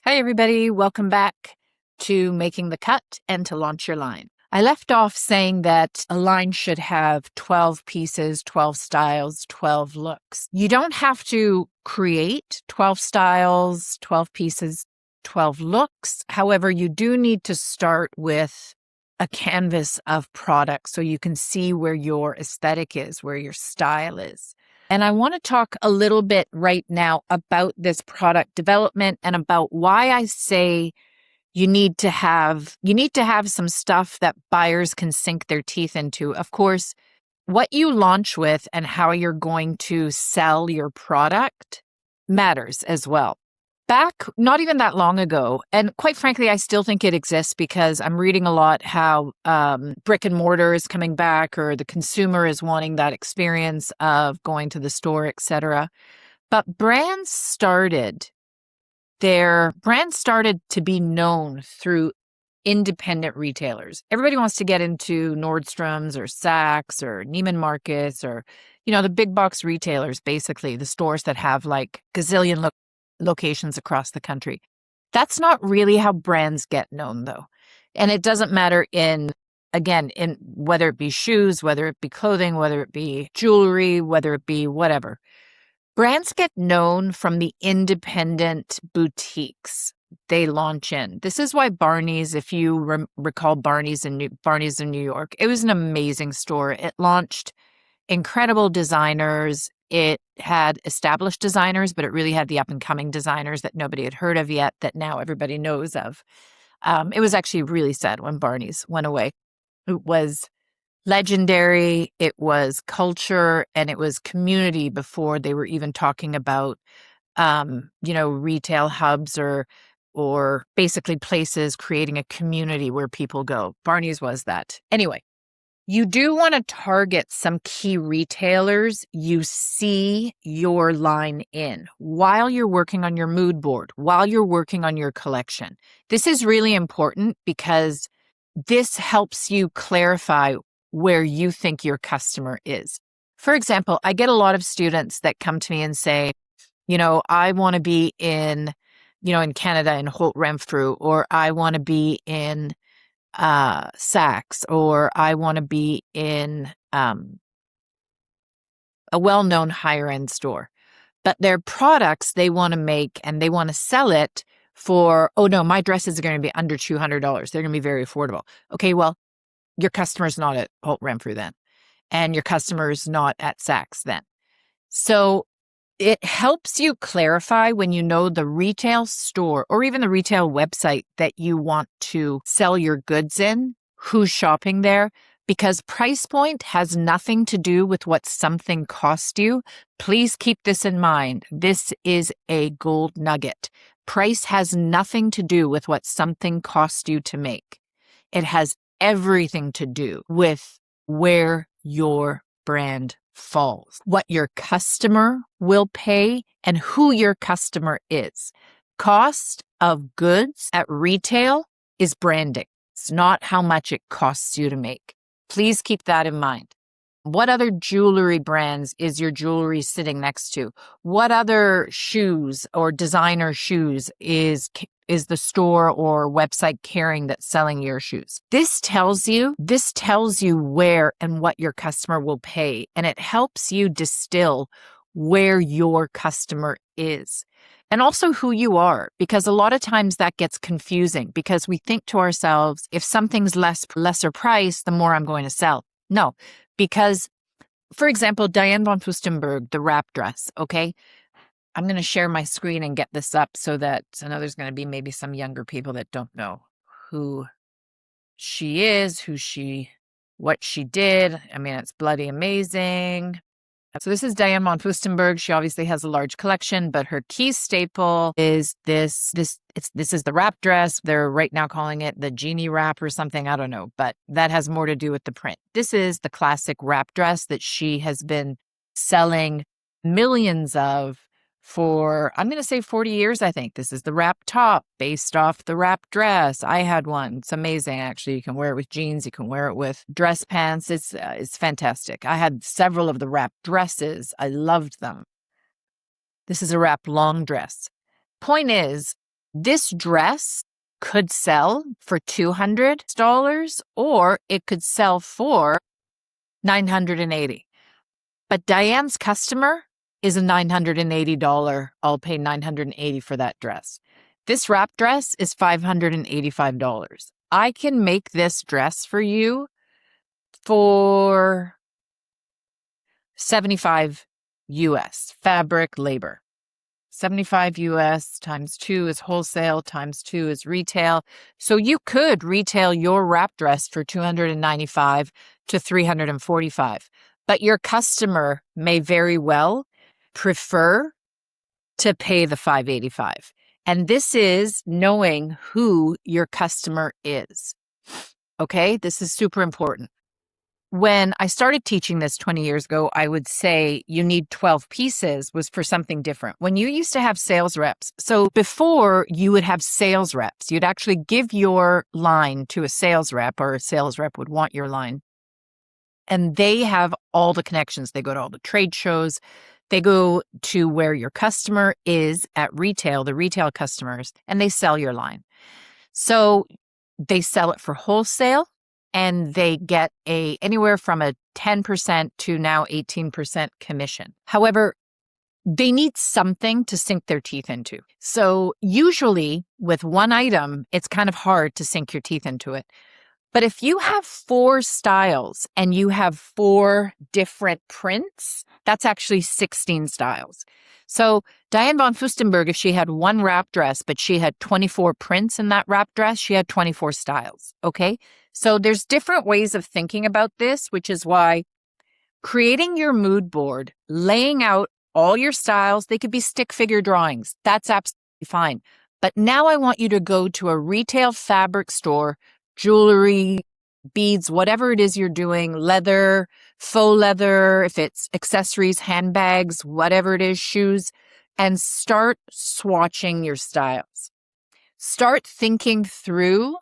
Hi, everybody. Welcome back to Making the Cut and to Launch Your Line. I left off saying that a line should have 12 pieces, 12 styles, 12 looks. You don't have to create 12 styles, 12 pieces, 12 looks. However, you do need to start with a canvas of products so you can see where your aesthetic is, where your style is. And I want to talk a little bit right now about this product development and about why I say you need to have some stuff that buyers can sink their teeth into. Of course, what you launch with and how you're going to sell your product matters as well. Back not even that long ago, and quite frankly, I still think it exists because I'm reading a lot how brick and mortar is coming back, or the consumer is wanting that experience of going to the store, etc. But brands started to be known through independent retailers. Everybody wants to get into Nordstrom's or Saks or Neiman Marcus or, the big box retailers, basically the stores that have like gazillion locations across the country. That's not really how brands get known, though. And it doesn't matter in whether it be shoes, whether it be clothing, whether it be jewelry, whether it be whatever. Brands get known from the independent boutiques they launch in. This is why Barney's, if you recall Barney's in New York, it was an amazing store. It launched incredible designers. It had established designers, but it really had the up-and-coming designers that nobody had heard of yet that now everybody knows of. It was actually really sad when Barney's went away. It was legendary, it was culture, and it was community before they were even talking about, retail hubs or basically places creating a community where people go. Barney's was that. Anyway, you do want to target some key retailers you see your line in while you're working on your mood board, while you're working on your collection. This is really important because this helps you clarify where you think your customer is. For example, I get a lot of students that come to me and say, I want to be in Canada in Holt Renfrew, or I want to be in Saks, or I want to be in a well-known higher-end store. But their products they want to make and they want to sell it for, oh no, my dresses are going to be under $200. They're going to be very affordable. Okay, well, your customer's not at Holt Renfrew then, and your customer's not at Saks then. So it helps you clarify when you know the retail store or even the retail website that you want to sell your goods in, who's shopping there, because price point has nothing to do with what something cost you. Please keep this in mind. This is a gold nugget. Price has nothing to do with what something cost you to make. It has everything to do with where your brand falls, what your customer will pay, and who your customer is. Cost of goods at retail is branding. It's not how much it costs you to make. Please keep that in mind. What other jewelry brands is your jewelry sitting next to? What other shoes or designer shoes is the store or website carrying that's selling your shoes? This tells you where and what your customer will pay, and it helps you distill where your customer is and also who you are, because a lot of times that gets confusing because we think to ourselves, if something's lesser price, the more I'm going to sell. No, because, for example, Diane von Furstenberg, the wrap dress, okay? I'm going to share my screen and get this up so that I know there's going to be maybe some younger people that don't know who she is, what she did. I mean, it's bloody amazing. So this is Diane von Furstenberg. She obviously has a large collection, but her key staple is this is the wrap dress. They're right now calling it the genie wrap or something. I don't know, but that has more to do with the print. This is the classic wrap dress that she has been selling millions of for, I'm going to say 40 years, I think. This is the wrap top based off the wrap dress. I had one. It's amazing, actually. You can wear it with jeans. You can wear it with dress pants. It's fantastic. I had several of the wrap dresses. I loved them. This is a wrap long dress. Point is, This dress could sell for $200 or it could sell for $980. But Diane's customer is a $980. I'll pay $980 for that dress. This wrap dress is $585. I can make this dress for you for $75 US, fabric, labor. 75 US times 2 is wholesale, times 2 is retail. So you could retail your wrap dress for $295 to $345, but your customer may very well prefer to pay the $585. And this is knowing who your customer is. Okay, this is super important. When I started teaching this 20 years ago, I would say you need 12 pieces was for something different. When you used to have sales reps, so before you would have sales reps, you'd actually give your line to a sales rep, or a sales rep would want your line. And they have all the connections. They go to all the trade shows. They go to where your customer is at retail, the retail customers, and they sell your line. So they sell it for wholesale. And they get anywhere from a 10% to now 18% commission. However, they need something to sink their teeth into. So usually with one item, it's kind of hard to sink your teeth into it. But if you have 4 styles and you have 4 different prints, that's actually 16 styles. So Diane von Furstenberg, if she had one wrap dress, but she had 24 prints in that wrap dress, she had 24 styles. Okay. So there's different ways of thinking about this, which is why creating your mood board, laying out all your styles, they could be stick figure drawings. That's absolutely fine. But now I want you to go to a retail fabric store, jewelry, beads, whatever it is you're doing, leather, faux leather, if it's accessories, handbags, whatever it is, shoes, and start swatching your styles. Start thinking through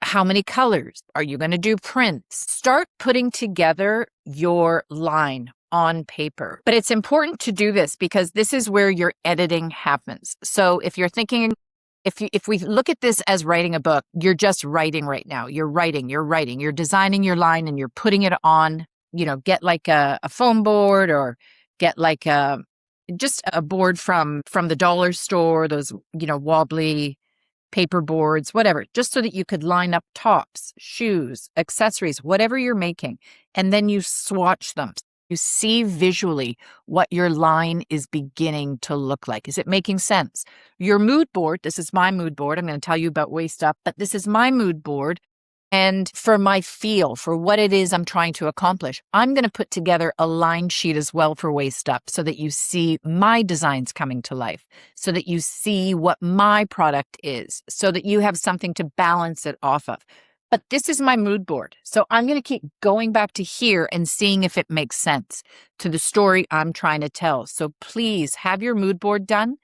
how many colors are you going to do prints. Start putting together your line on paper. But it's important to do this because this is where your editing happens. So if you're thinking, if we look at this as writing a book, you're just writing right now. You're writing, you're designing your line and you're putting it on, get like a foam board or get like just a board from the dollar store, those, wobbly paper boards, whatever, just so that you could line up tops, shoes, accessories, whatever you're making. And then you swatch them. You see visually what your line is beginning to look like. Is it making sense? Your mood board, this is my mood board. I'm going to tell you about waist up, but this is my mood board. And for my feel, for what it is I'm trying to accomplish, I'm going to put together a line sheet as well for waist up so that you see my designs coming to life, so that you see what my product is, so that you have something to balance it off of. But this is my mood board. So I'm going to keep going back to here and seeing if it makes sense to the story I'm trying to tell. So please have your mood board done.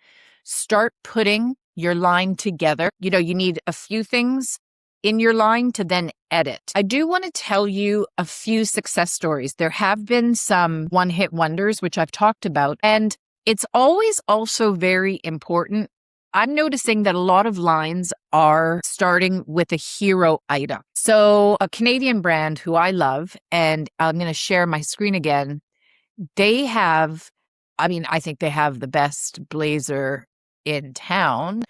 Start putting your line together. You need a few things in your line to then edit. I do want to tell you a few success stories. There have been some one-hit wonders, which I've talked about, and it's always also very important. I'm noticing that a lot of lines are starting with a hero item. So a Canadian brand who I love, and I'm going to share my screen again, they have, I think they have the best blazer in town.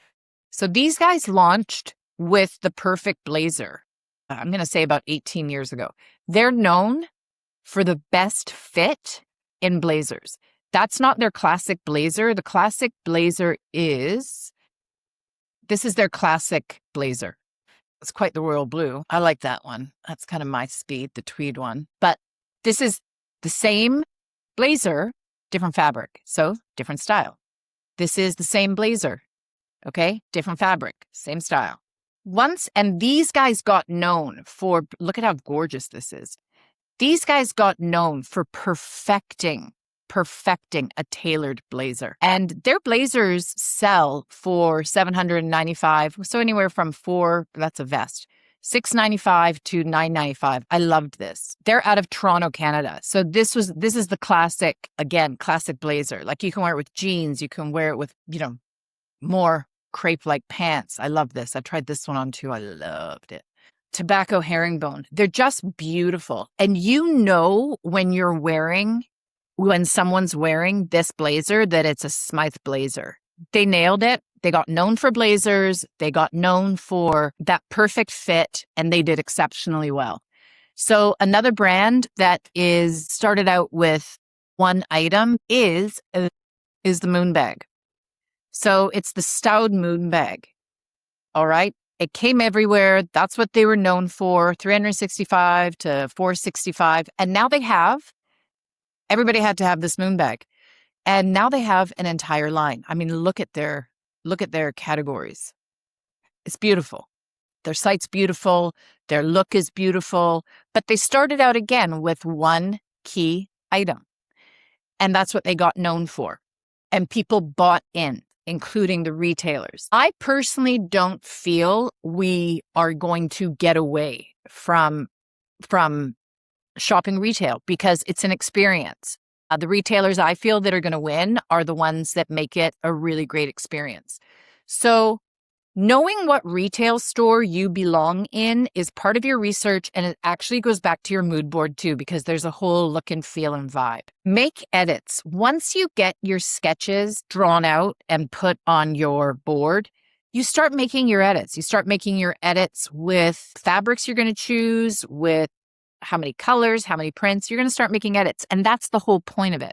So these guys launched with the perfect blazer. I'm going to say about 18 years ago. They're known for the best fit in blazers. That's not their classic blazer. The classic blazer this is their classic blazer. It's quite the royal blue. I like that one. That's kind of my speed, the tweed one. But this is the same blazer, different fabric. So different style. This is the same blazer. Okay. Different fabric, same style. And these guys got known for, look at how gorgeous this is. These guys got known for perfecting a tailored blazer. And their blazers sell for $795. So anywhere from that's a vest, $695 to $995. I loved this. They're out of Toronto, Canada. So this is the classic blazer. Like you can wear it with jeans, you can wear it with, more crepe-like pants. I love this. I tried this one on too. I loved it. Tobacco herringbone. They're just beautiful. And you know when someone's wearing this blazer that it's a Smythe blazer. They nailed it. They got known for blazers. They got known for that perfect fit, and they did exceptionally well. So another brand that is started out with one item is the moon bag. So it's the Stout moon bag. All right. It came everywhere. That's what they were known for, 365 to 465. And now everybody had to have this moon bag. And now they have an entire line. I mean, look at their categories. It's beautiful. Their site's beautiful. Their look is beautiful. But they started out again with one key item. And that's what they got known for. And people bought in, including the retailers. I personally don't feel we are going to get away from shopping retail because it's an experience. The retailers I feel that are going to win are the ones that make it a really great experience. So knowing what retail store you belong in is part of your research, and it actually goes back to your mood board too, because there's a whole look and feel and vibe. Make edits. Once you get your sketches drawn out and put on your board, you start making your edits. You start making your edits with fabrics you're going to choose, with how many colors, how many prints. You're going to start making edits. And that's the whole point of it.